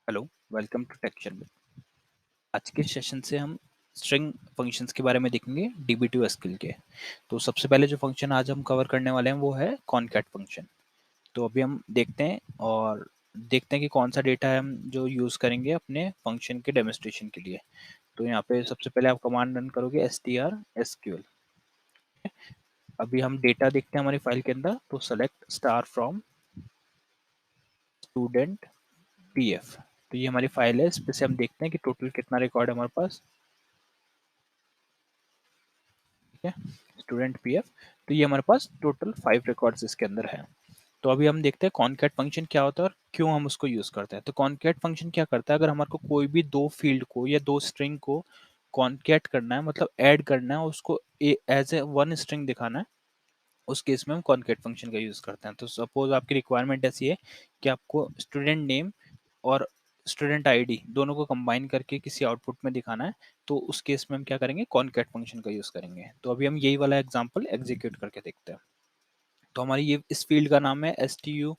Hello, welcome to texture में। आज के सेशन से हम स्ट्रिंग फंक्शंस के बारे में देखेंगे DB2 के। तो सबसे पहले जो फंक्शन आज हम कवर करने वाले हैं वो है कॉनकैट फंक्शन। तो अभी हम देखते हैं और देखते हैं कि कौन सा डेटा है हम जो यूज़ करेंगे अपने फंक्शन के डेमोन्स्ट्रेशन के लिए। तो यहाँ पे सबसे पहले आप कमांड रन करोगे strSQL। अभी हम डेटा देखते हैं हमारी फाइल के अंदर, तो select star from student pf। तो ये हमारी फाइल है, इस पे से हम देखते हैं कि टोटल कितना रिकॉर्ड है हमारे पास। ठीक है, स्टूडेंट pf। तो ये हमारे पास टोटल 5 रिकॉर्ड्स इसके अंदर है। तो अभी हम देखते हैं कॉनकैट फंक्शन क्या होता है और क्यों हम उसको यूज करते हैं। तो कॉनकैट फंक्शन क्या करता है, अगर हमारे को कोई भी दो फील्ड को या दो स्ट्रिंग को कॉनकैट करना है, मतलब ऐड करना है, उसको एज ए वन स्ट्रिंग दिखाना है, उस केस में हम कॉनकैट फंक्शन का यूज करते हैं। तो सपोज आपकी रिक्वायरमेंट ऐसी है कि आपको स्टूडेंट नेम और स्टूडेंट आईडी दोनों को कंबाइन करके किसी आउटपुट में दिखाना है, तो उस केस में हम क्या करेंगे, कॉनकैट फंक्शन का यूज करेंगे। तो अभी हम यही वाला एग्जांपल एग्जीक्यूट करके देखते हैं। तो हमारी ये इस फील्ड का नाम है STU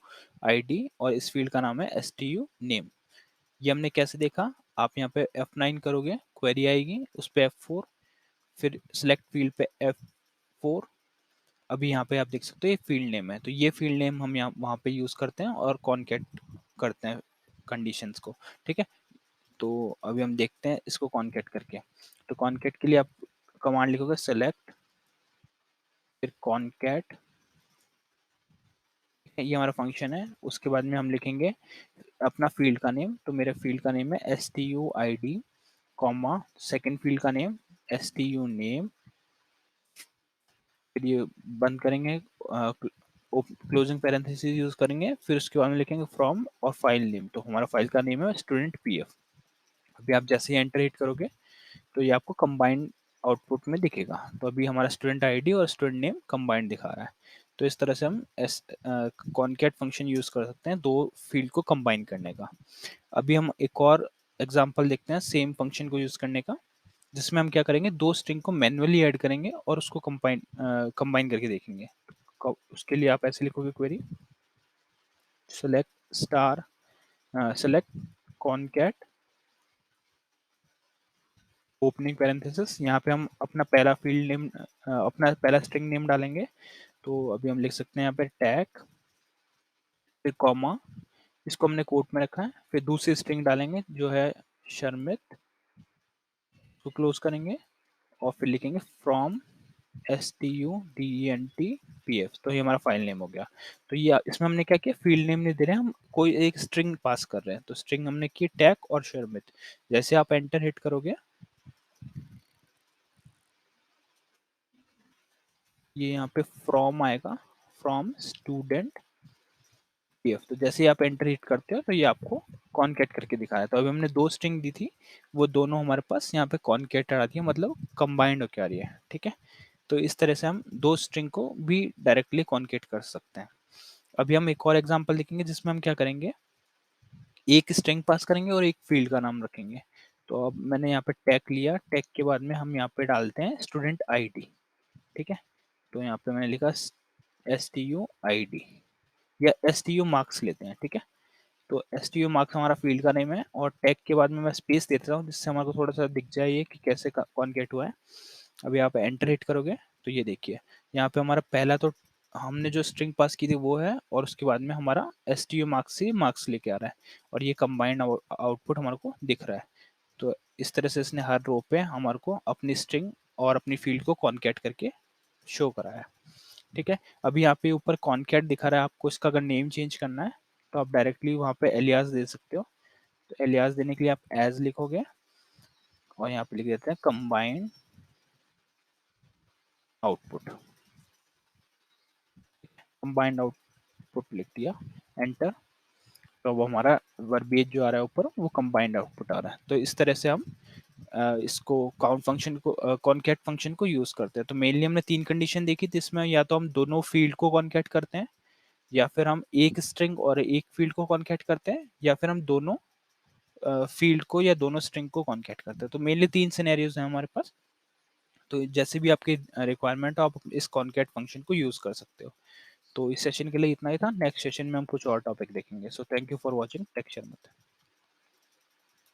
ID और इस फील्ड का नाम है STU नेम। ये हमने कैसे देखा, आप यहाँ पे F9 करोगे, क्वेरी आएगी, उस पे F4, फिर सिलेक्ट फील्ड पे F4। अभी यहाँ पे आप देख सकते हो ये फील्ड नेम है, तो ये फील्ड नेम हम यहाँ वहाँ पे यूज करते हैं और कॉनकैट करते हैं कंडीशंस को। ठीक है, तो अभी हम देखते हैं इसको कॉनकैट करके। तो कॉनकैट के लिए आप कमांड लिखोगे सेलेक्ट, फिर कॉनकैट। ये हमारा फंक्शन है। उसके बाद में हम लिखेंगे अपना फील्ड का नेम। तो मेरे फील्ड का नेम है STU ID, comma second field का नेम STU नेम। फिर ये बंद करेंगे, क्लोजिंग पैरेंथेसिस यूज करेंगे, फिर उसके बाद में लिखेंगे फ्रॉम और फाइल नेम। तो हमारा फाइल का नेम है स्टूडेंट pf। अभी आप जैसे ही एंटर हिट करोगे तो ये आपको कंबाइंड आउटपुट में दिखेगा। तो अभी हमारा स्टूडेंट आईडी और स्टूडेंट नेम कंबाइंड दिखा रहा है। तो इस तरह से हम कॉनकैट फंक्शन यूज कर सकते हैं दो फील्ड को कंबाइन करने का। अभी हम एक और एग्जांपल देखते हैं सेम फंक्शन को यूज करने का, जिसमें हम क्या करेंगे, दो स्ट्रिंग को मैन्युअली ऐड करेंगे और उसको कंबाइन करके देखेंगे। उसके लिए आप ऐसे लिखोगे query select star select concat opening parenthesis. यहाँ पे हम अपना पहला फील्ड नेम, अपना पहला स्ट्रिंग नेम डालेंगे। तो अभी हम लिख सकते हैं यहाँ पे टैग, फिर कॉमा, इसको हमने कोट में रखा है, फिर दूसरी स्ट्रिंग डालेंगे जो है शर्मित, तो क्लोज करेंगे और फिर लिखेंगे फ्रॉम STUDENT PF। तो ये हमारा फाइल नेम हो गया। तो ये इसमें हमने क्या किया, फील्ड नेम नहीं दे रहे हैं, हम कोई एक स्ट्रिंग पास कर रहे हैं। तो स्ट्रिंग हमने की टैग और शर्मित। जैसे आप एंटर हिट करोगे ये यहाँ पे फ्रॉम आएगा, फ्रॉम स्टूडेंट pf। तो जैसे ही आप एंटर हिट करते हो तो ये आपको कॉनकैट करके दिखाया। तो अभी हमने दो स्ट्रिंग दी थी, वो दोनों हमारे पास यहाँ पे कॉनकैट आ रही है, मतलब कंबाइंड होके आ रही है। ठीक है, तो इस तरह से हम दो स्ट्रिंग को भी डायरेक्टली कॉनकैट कर सकते हैं। अभी हम एक और एग्जांपल देखेंगे जिसमें हम क्या करेंगे, एक स्ट्रिंग पास करेंगे और एक फील्ड का नाम रखेंगे। तो अब मैंने यहाँ पे टैग लिया, टैग के बाद में हम यहाँ पे डालते हैं स्टूडेंट आईडी। ठीक है, तो यहाँ पे मैंने लिखा STU ID या STU मार्क्स लेते हैं। ठीक है, तो STU मार्क्स हमारा फील्ड का नेम है और टैग के बाद में मैं स्पेस देता हूँ जिससे हमारे को थोड़ा सा दिख जाए ये कि कैसे कॉनकैट हुआ है। अभी आप एंटर हिट करोगे तो ये देखिए यहाँ पे हमारा पहला तो हमने जो स्ट्रिंग पास की थी वो है, और उसके बाद में हमारा STU मार्क्स से मार्क्स लेके आ रहा है और ये कंबाइंड आउटपुट हमारे को दिख रहा है। तो इस तरह से इसने हर रो पे हमारे को अपनी स्ट्रिंग और अपनी फील्ड को कॉनकैट करके शो कराया। ठीक है, अभी यहाँ पे ऊपर कॉनकैट दिखा रहा है, आपको इसका अगर नेम चेंज करना है तो आप डायरेक्टली वहाँ पे एलियास दे सकते हो। तो एलियास देने के लिए आप एज लिखोगे और यहाँ पे लिख देते हैं कंबाइंड आउटपुट। कंबाइंड आउटपुट लिख दिया, एंटर। तो अब हमारा वर्बिएज जो आ रहा है ऊपर वो कंबाइंड आउटपुट आ रहा है। तो इस तरह से हम इसको काउंट फंक्शन को कॉनकैट फंक्शन को यूज करते हैं। तो मेनली हमने तीन कंडीशन देखी थी इसमें, या तो हम दोनों फील्ड को कॉनकैट करते हैं, या फिर हम एक स्ट्रिंग और एक फील्ड को कॉनकैट करते हैं, या फिर हम दोनों फील्ड को या दोनों स्ट्रिंग को कॉनकैट करते हैं। तो मेनली तीन सिनेरियोज हैं हमारे पास। तो जैसे भी आपकी रिक्वायरमेंट हो आप इस कॉनकैट फंक्शन को यूज कर सकते हो। तो इस सेशन के लिए इतना ही था। नेक्स्ट सेशन में हम कुछ और टॉपिक देखेंगे। So thank you for watching texture में।